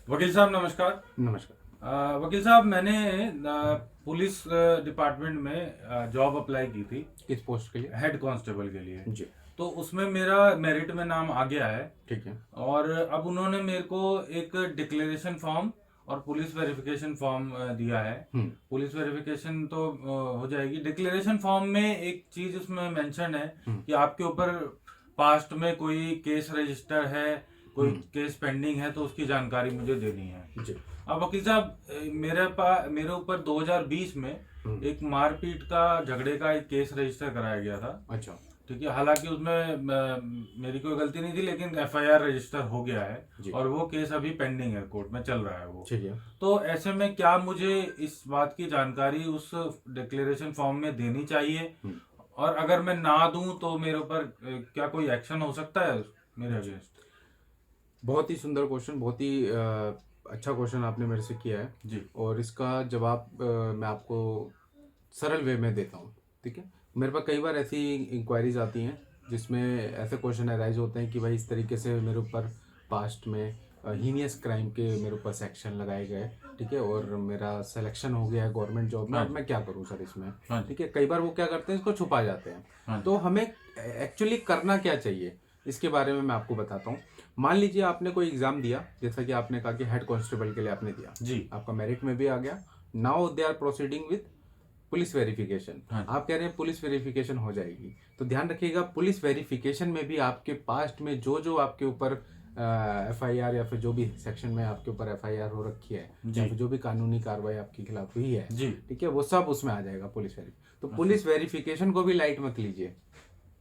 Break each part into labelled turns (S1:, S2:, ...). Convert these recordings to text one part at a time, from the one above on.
S1: वकील साहब नमस्कार।
S2: नमस्कार।
S1: वकील साहब मैंने पुलिस डिपार्टमेंट में जॉब अप्लाई की थी,
S2: किस पोस्ट के लिए?
S1: हेड कांस्टेबल के लिए।
S2: जी।
S1: तो उसमें मेरा मेरिट में नाम आ गया है।
S2: ठीक है।
S1: और अब उन्होंने मेरे को एक डिक्लेरेशन फॉर्म और पुलिस वेरिफिकेशन फॉर्म दिया है।
S2: हम्म।
S1: पुलिस वेरिफिकेशन तो हो जाएगी। डिक्लेरेशन फॉर्म में एक चीज उसमें मेंशन है
S2: हम्म।
S1: कि आपके ऊपर पास्ट में कोई केस रजिस्टर है, कोई
S2: हम्म।
S1: केस पेंडिंग है, तो उसकी जानकारी मुझे देनी है।
S2: जी।
S1: अब वकील साहब मेरे ऊपर 2020 में
S2: हम्म।
S1: एक मारपीट का झगड़े का एक केस रजिस्टर कराया गया था।
S2: अच्छा।
S1: ठीक है, हालांकि उसमें मेरी कोई गलती नहीं थी, लेकिन एफआईआर रजिस्टर हो गया है
S2: जी।
S1: और वो केस अभी पेंडिंग है, कोर्ट में चल रहा है वो।
S2: ठीक है।
S1: तो ऐसे में क्या मुझे इस बात की जानकारी उस डिक्लेरेशन फॉर्म में देनी चाहिए?
S2: हम्म।
S1: और अगर मैं ना दूं तो मेरे ऊपर क्या कोई एक्शन हो सकता है मेरे अगेंस्ट?
S2: बहुत ही सुंदर क्वेश्चन, बहुत ही अच्छा क्वेश्चन आपने मेरे से किया है।
S1: जी।
S2: और इसका जवाब मैं आपको सरल वे में देता हूँ। ठीक है। मेरे पास कई बार ऐसी इंक्वायरीज आती हैं जिसमें ऐसे क्वेश्चन अराइज होते हैं कि भाई इस तरीके से मेरे ऊपर पास्ट में हीनियस क्राइम के मेरे ऊपर सेक्शन लगाए गए। ठीक है। और मेरा सिलेक्शन हो गया है गवर्नमेंट जॉब में,
S1: हाँ
S2: अब
S1: जी।
S2: मैं क्या करूं सर इसमें।
S1: हाँ जी।
S2: ठीक है। कई बार वो क्या करते हैं, इसको छुपा जाते हैं।
S1: हाँ जी।
S2: तो हमें एक्चुअली करना क्या चाहिए इसके बारे में मैं आपको बताता हूँ। मान लीजिए आपने कोई एग्जाम दिया, जैसा कि आपने कहा कि हेड कांस्टेबल के लिए आपने दिया,
S1: जी।
S2: आपका मेरिट में भी आ गया। Now they are proceeding with police verification.
S1: हाँ जी।
S2: आप कह रहे हैं पुलिस वेरिफिकेशन हो जाएगी, तो ध्यान रखिएगा पुलिस वेरिफिकेशन में भी आपके पास्ट में जो जो आपके ऊपर एफआईआर या फिर जो भी सेक्शन में आपके ऊपर एफआईआर हो रखी है
S1: जी।
S2: या फिर जो भी कानूनी कार्रवाई आपके खिलाफ हुई है,
S1: जी।
S2: ठीक है, वो सब उसमें आ जाएगा पुलिस वेरिफिकेशन। तो
S1: अच्छा।
S2: पुलिस वेरिफिकेशन को भी लाइट मत लीजिए।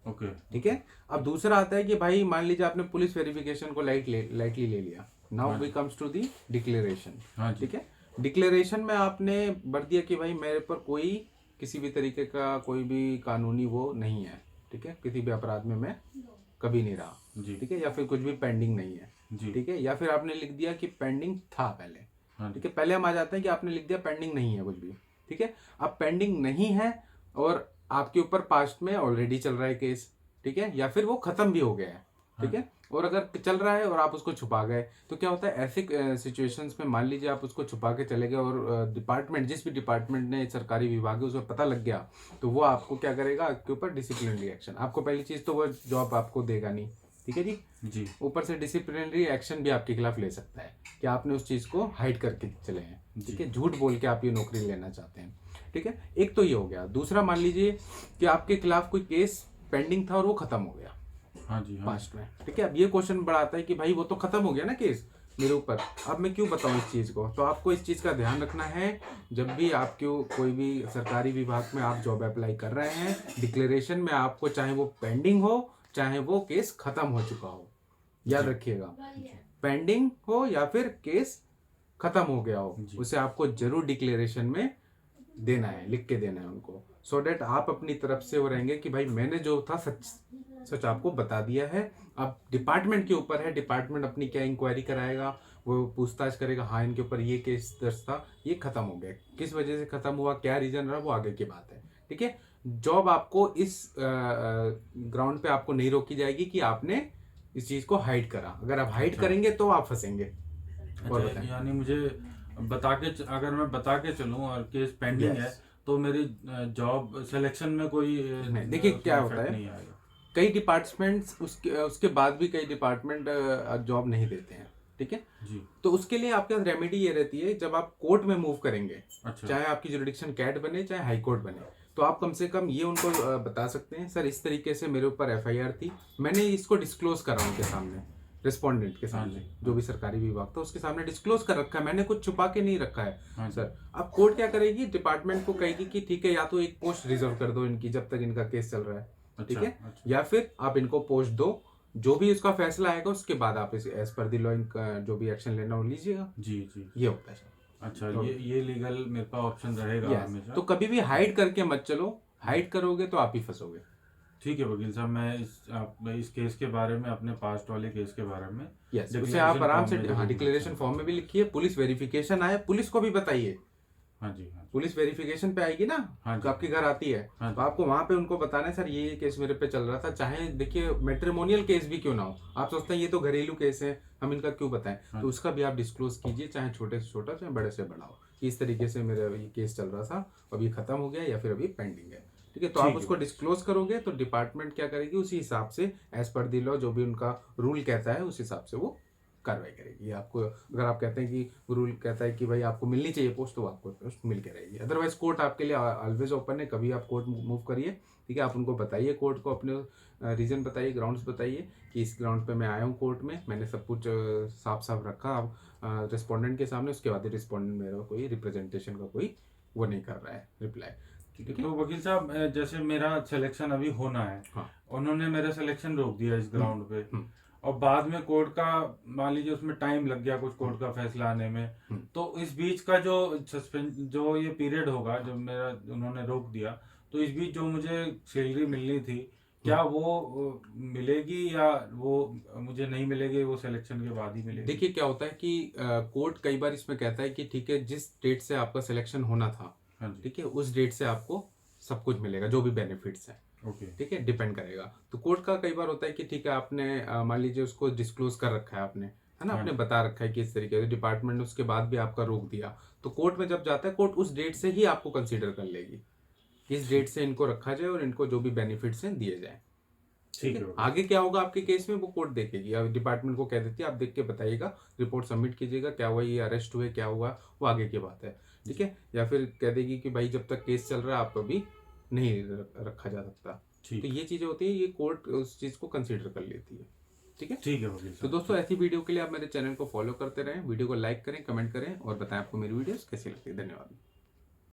S1: ओके।
S2: ठीक है। अब दूसरा आता है कि भाई मान लीजिए आपने पुलिस वेरिफिकेशन को लाइटली ले लिया। नाउ
S1: हाँ
S2: वी
S1: जी।
S2: Comes to the declaration.
S1: हाँ जी।
S2: ठीक है। डिक्लेरेशन में आपने भर दिया कि भाई मेरे पर कोई किसी भी तरीके का कोई भी कानूनी वो नहीं है। ठीक है। किसी भी अपराध में मैं कभी नहीं रहा।
S1: जी।
S2: ठीक है। या फिर कुछ भी पेंडिंग नहीं है।
S1: जी।
S2: ठीक है। या फिर आपने लिख दिया कि पेंडिंग था पहले।
S1: हाँ
S2: ठीक
S1: जी।
S2: है। पहले हम आ जाते हैं कि आपने लिख दिया पेंडिंग नहीं है कुछ भी। ठीक है। अब पेंडिंग नहीं है और आपके ऊपर पास्ट में ऑलरेडी चल रहा है केस। ठीक है। या फिर वो खत्म भी हो गया है। ठीक है। और अगर चल रहा है और आप उसको छुपा गए, तो क्या होता है ऐसे सिचुएशंस में, मान लीजिए आप उसको छुपा के चले गए और डिपार्टमेंट, जिस भी डिपार्टमेंट ने सरकारी विभाग है उसको पता लग गया, तो वो आपको क्या करेगा, आपके ऊपर डिसिप्लिनरी एक्शन। आपको पहली चीज तो वो जॉब आपको देगा नहीं। ठीक है जी।
S1: जी।
S2: ऊपर से डिसिप्लिनरी एक्शन भी आपके खिलाफ ले सकता है कि आपने उस चीज को हाइड करके चले हैं। ठीक है। झूठ बोल के आप ये नौकरी लेना चाहते हैं। ठीक है। एक तो ये हो गया। दूसरा, मान लीजिए कि आपके खिलाफ कोई केस पेंडिंग था और वो खत्म हो गया
S1: हाँ जी। हाँ
S2: पास्ट में। ठीक है। अब ये क्वेश्चन बड़ा आता है कि भाई वो तो खत्म हो गया ना केस मेरे ऊपर, अब मैं क्यों बताऊं इस चीज को। तो आपको इस चीज का ध्यान रखना है, जब भी आपको कोई भी सरकारी विभाग में आप जॉब अप्लाई कर रहे हैं, डिक्लेरेशन में आपको चाहे वो पेंडिंग हो चाहे वो केस खत्म हो चुका हो, याद
S1: जी।
S2: रखिएगा, पेंडिंग हो या फिर केस खत्म हो गया हो,
S1: जी।
S2: उसे आपको जरूर डिक्लेरेशन में देना है, लिख के देना है उनको, सो डेट आप अपनी तरफ से वो रहेंगे कि भाई मैंने जो था सच सच आपको बता दिया है। अब डिपार्टमेंट के ऊपर है, डिपार्टमेंट अपनी क्या इंक्वायरी कराएगा, वो पूछताछ करेगा, हाँ इनके ऊपर ये केस दर्ज था, ये खत्म हो गया, किस वजह से खत्म हुआ, क्या रीजन रहा, वो आगे की बात है। ठीक है। जॉब आपको इस ग्राउंड पे आपको नहीं रोकी जाएगी कि आपने इस चीज को हाइड करा। अगर आप हाइड
S1: अच्छा।
S2: करेंगे तो आप फंसेंगे। और
S1: अच्छा,
S2: बताएं।
S1: यानी मुझे अगर मैं बता के चलूं और केस पेंडिंग है,
S2: यस।
S1: तो मेरी जॉब सिलेक्शन में कोई
S2: नहीं, देखिए
S1: उसमें
S2: क्या होता
S1: इफेक्ट
S2: है,
S1: नहीं आएगा?
S2: कई डिपार्टमेंट्स उसके उसके बाद भी कई डिपार्टमेंट जॉब नहीं देते हैं। ठीक है।
S1: जी।
S2: तो उसके लिए आपके पास रेमेडी ये रहती है, जब आप कोर्ट में मूव करेंगे,
S1: अच्छा।
S2: चाहे आपकी जुरिडिक्शन कैट बने चाहे हाई कोर्ट बने, तो आप कम से कम ये उनको बता सकते हैं, सर इस तरीके से मेरे ऊपर एफआईआर थी, मैंने इसको डिस्क्लोज करा उनके सामने, रिस्पोंडेंट के
S1: हाँ
S2: सामने,
S1: जी।
S2: जो भी सरकारी विभाग था उसके सामने डिस्क्लोज कर रखा है, मैंने कुछ छुपा के नहीं रखा है।
S1: हाँ जी।
S2: सर अब कोर्ट क्या करेगी, डिपार्टमेंट को कहेगी कि ठीक है, या तो एक पोस्ट रिजर्व कर दो इनकी जब तक इनका केस चल रहा है। ठीक
S1: अच्छा।
S2: है।
S1: अच्छा।
S2: या फिर आप इनको पोस्ट दो, जो भी उसका फैसला आएगा उसके बाद आप इस एज पर द लॉ जो भी एक्शन लेना हो लीजिएगा।
S1: जी। जी।
S2: ये होता है सर।
S1: अच्छा,
S2: तो
S1: ये लीगल मेरे पास ऑप्शन रहेगा
S2: यस,
S1: हमेशा?
S2: तो कभी भी हाइड करके मत चलो, हाइड करोगे तो आप ही फंसोगे।
S1: ठीक है वकील साहब, मैं इस केस के बारे में, अपने पास्ट वाले केस के बारे में
S2: यस, उसे आप
S1: डिक्लेरेशन
S2: आराम
S1: फॉर्म
S2: से,
S1: में
S2: हाँ,
S1: जरूर
S2: डिक्लेरेशन
S1: mention
S2: फॉर्म में भी
S1: करूंगा।
S2: लिखिए, पुलिस वेरिफिकेशन आए पुलिस को भी बताइए
S1: हाँ जी, हाँ जी,
S2: पुलिस वेरिफिकेशन पे आएगी ना,
S1: हाँ
S2: तो
S1: जी,
S2: आपके घर आती है,
S1: हाँ
S2: तो
S1: जी,
S2: आपको वहां पे उनको बताना है, सर ये केस मेरे पे चल रहा था, चाहे देखिए मैट्रिमोनियल केस भी क्यों ना हो, आप सोचते हैं ये तो घरेलू केस है, हम इनका क्यों बताएं,
S1: हाँ
S2: तो
S1: जी,
S2: उसका भी आप डिस्क्लोज कीजिए, चाहे छोटे से छोटा चाहे बड़े से बड़ा हो, कि इस तरीके से मेरा ये केस चल रहा था, अभी खत्म हो गया या फिर अभी पेंडिंग है। ठीक है, तो आप
S1: ठीक है
S2: उसको
S1: वकील
S2: डिस्क्लोज करोगे तो डिपार्टमेंट क्या करेगी, उसी हिसाब से एज पर दी लॉ जो भी उनका रूल कहता है उस हिसाब से वो कार्रवाई करेगी आपको। अगर आप कहते हैं कि रूल कहता है कि भाई आपको मिलनी चाहिए पोस्ट, तो आपको पोस्ट मिल के रहेगी, अदरवाइज कोर्ट आपके लिए ऑलवेज ओपन है, कभी आप कोर्ट मूव करिए। ठीक है, आप उनको बताइए, कोर्ट को अपने रीज़न बताइए, ग्राउंड्स बताइए कि इस ग्राउंड पे मैं आया हूँ कोर्ट में, मैंने सब कुछ साफ साफ रखा अब रिस्पोंडेंट के सामने, उसके बाद रिस्पोंडेंट मेरा कोई रिप्रेजेंटेशन का कोई वो नहीं कर रहा है रिप्लाई।
S1: ठीक है। तो वकील साहब जैसे मेरा सिलेक्शन अभी होना है,
S2: हाँ।
S1: उन्होंने मेरा सिलेक्शन रोक दिया इस ग्राउंड पे,
S2: हम्म,
S1: और बाद में कोर्ट का मान लीजिए उसमें टाइम लग गया कुछ कोर्ट का फैसला आने में,
S2: हम्म।
S1: तो इस बीच का जो सस्पेंड जो ये पीरियड होगा जो मेरा उन्होंने रोक दिया, तो इस बीच जो मुझे सैलरी मिलनी थी, क्या वो मिलेगी या वो मुझे नहीं मिलेगी, वो सिलेक्शन के बाद ही मिलेगी?
S2: देखिए क्या होता है कि कोर्ट कई बार इसमें कहता है कि ठीक है, जिस डेट से आपका सिलेक्शन होना था,
S1: हाँ जी,
S2: ठीक है, उस डेट से आपको सब कुछ मिलेगा, जो भी बेनिफिट्स हैं।
S1: ओके,
S2: ठीक है, डिपेंड करेगा। तो कोर्ट का कई बार होता है कि ठीक है, आपने मान लीजिए उसको डिस्क्लोज कर रखा है आपने, है ना,
S1: हाँ
S2: आपने
S1: जी,
S2: बता रखा है कि इस तरीके से डिपार्टमेंट ने उसके बाद भी आपका रोक दिया, तो कोर्ट में जब जाता है, कोर्ट उस डेट से ही आपको कंसीडर कर लेगी कि इस डेट से इनको रखा जाए और इनको जो भी बेनिफिट्स हैं दिए जाए। ठीक
S1: ठीक
S2: है,
S1: है वकील
S2: आगे क्या होगा आपके केस में वो कोर्ट देखेगी, या डिपार्टमेंट को कह देती है आप देख के बताइएगा, रिपोर्ट सबमिट कीजिएगा, क्या हुआ, ये अरेस्ट हुए, क्या हुआ, वो आगे की बात है। ठीक है, या फिर कह देगी कि भाई जब तक केस चल रहा है आप अभी नहीं रखा जा सकता। तो
S1: ठीक
S2: ये चीज़ें होती है, ये कोर्ट उस चीज़ को कंसीडर कर लेती है। ठीक है,
S1: ठीक है वकील
S2: तो
S1: साहब,
S2: दोस्तों ऐसी वीडियो के लिए आप मेरे चैनल को फॉलो करते रहें, वीडियो को लाइक करें, कमेंट करें और बताएं आपको मेरी वीडियोस कैसी लगती है। धन्यवाद।